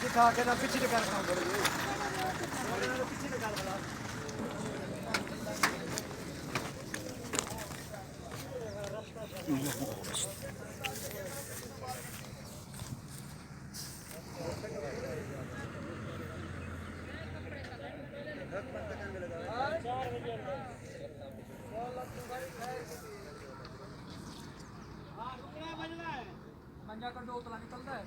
दिखा के ना पीछे निकाल खाओ पीछे निकाल बड़ा मंजा का दो तला निकलता है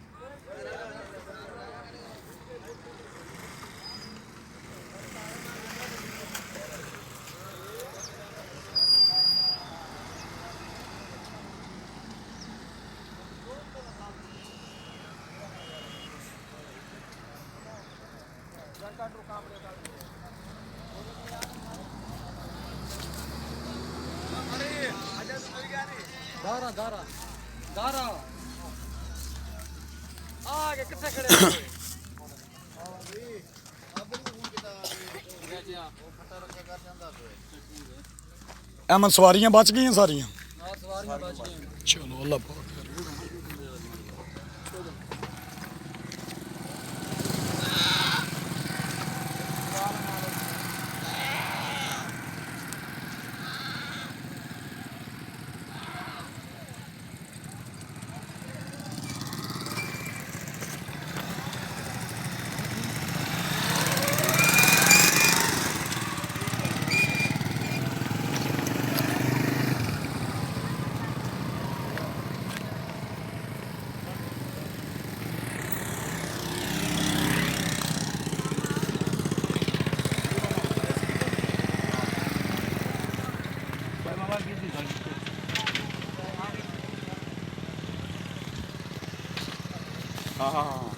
दारा दारा दारा आगे कितने खड़े ਐਮਨ ਸਵਾਰੀਆਂ ਬਚ ਗਈਆਂ ਸਾਰੀਆਂ हां सवारियां बच गई ਚਲੋ ਅੱਲਾ ਪਾਕ हाँ हाँ हाँ